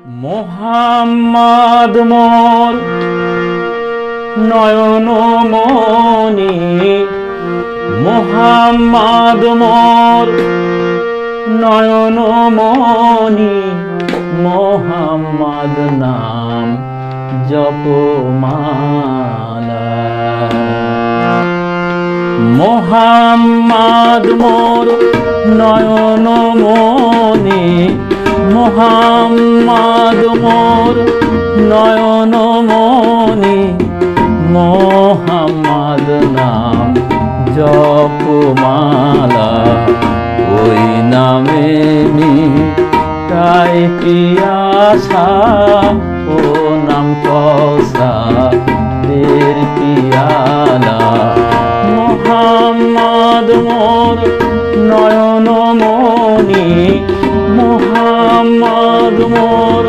মোহাম্মদ মোর নয়ন মনি, মোহাম্মদ মোর নয়ন মনি, মোহাম্মদ নাম জপমালা। মোহাম্মদ মোর নয়ন মনি, মোহাম্মদ মোর নয়ন মনি, মোহাম্মদ নাম জপমালা। ওই নামে মিটাই পিয়াসা, ও নাম কওসারের পিয়ালা। মোহাম্মদ মোর নয়ন মনি, মোহাম্মদ মোর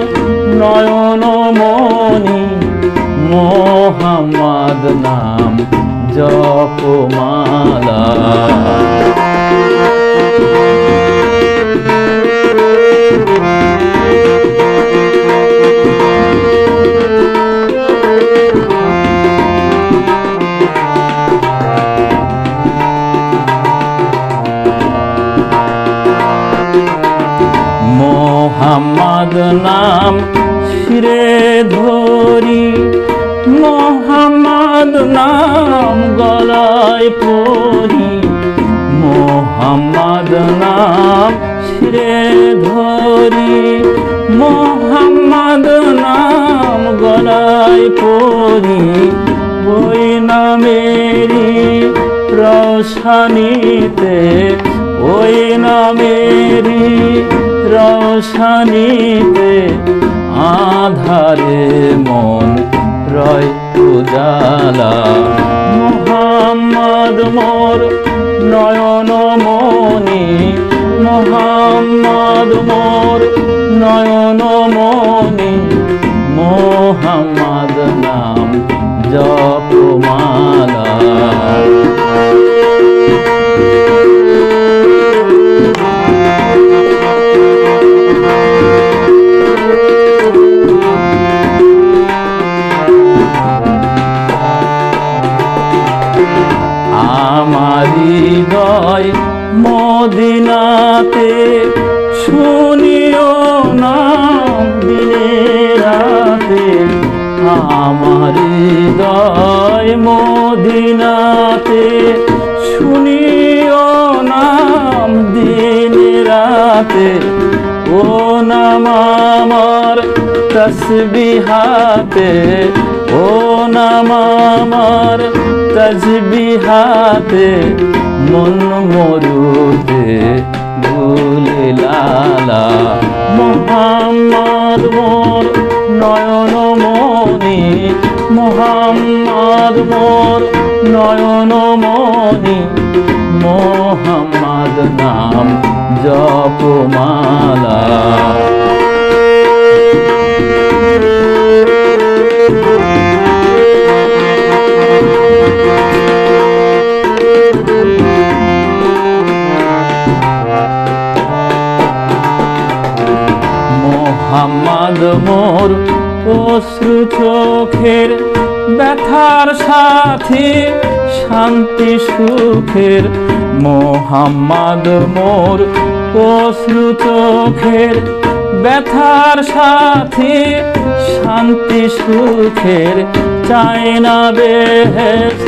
নয়ন মনি, মোহাম্মদ নাম জপমালা। মোহাম্মদ নাম শিরে ধরি, মোহাম্মদ নাম গলায় পরি, মোহাম্মদ নাম শিরে ধরি, মোহাম্মদ নাম গলায় পরি। ওই নামেরি রোশনীতে, ওই নামেরি রোশনীতে আধারে মন রয় উজালা। মোহাম্মদ মোর নয়ন মনি, মোহাম্মদ মোর নয়ন মনি, মোহাম্মদ নাম জপমালা। আমার হৃদয় মদিনাতে শুনিও নাম দিনে রাতে। আমার হৃদয় মদিনাতে শুনিও নাম দিনে রাতে। ও নাম আমার তসবিহাতে, ও নাম আমার তসবিহাতে। মন মরুতে ভুলে লালা। মোহাম্মদ মোর নয়ন মনি, মোহাম্মদ মোর নয়ন মনি, মোহাম্মদ নাম জপমালা। মোহাম্মদ মোর অশ্রু চোখের ব্যথার সাথী, শান্তি সুখের। মোহাম্মদ মোর অশ্রু চোখের ব্যথার সাথী, শান্তি সুখের। চায় না বেহেশ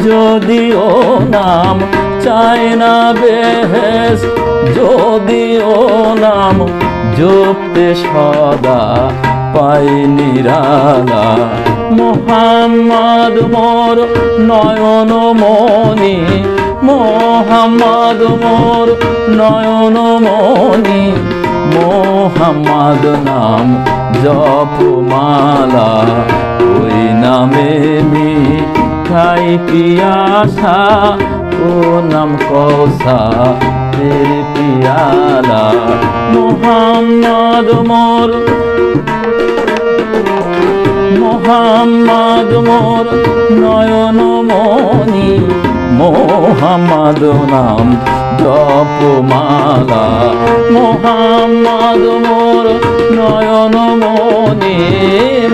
যদিও নাম, চায় না বেহেশ যদিও নাম। জপতে সদা পাই নিরালা। মোহাম্মদ মোর নয়ন মনি, মোহাম্মদ মোর নয়ন মনি, মোহাম্মদ নাম জপমালা। ওই নামে মিঠাই পিয়াসা, ও নাম কওসারের পিয়ালা। মোহাম্মদ মোর, মোহাম্মদ মোর নয়ন মনি, মোহাম্মদ নাম জপমালা। মোহাম্মদ মোর নয়ন মনি,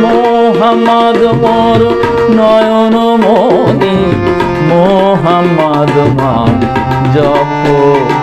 মোহাম্মদ মোর নয়ন মনি, মোহাম্মদ নাম জপমালা।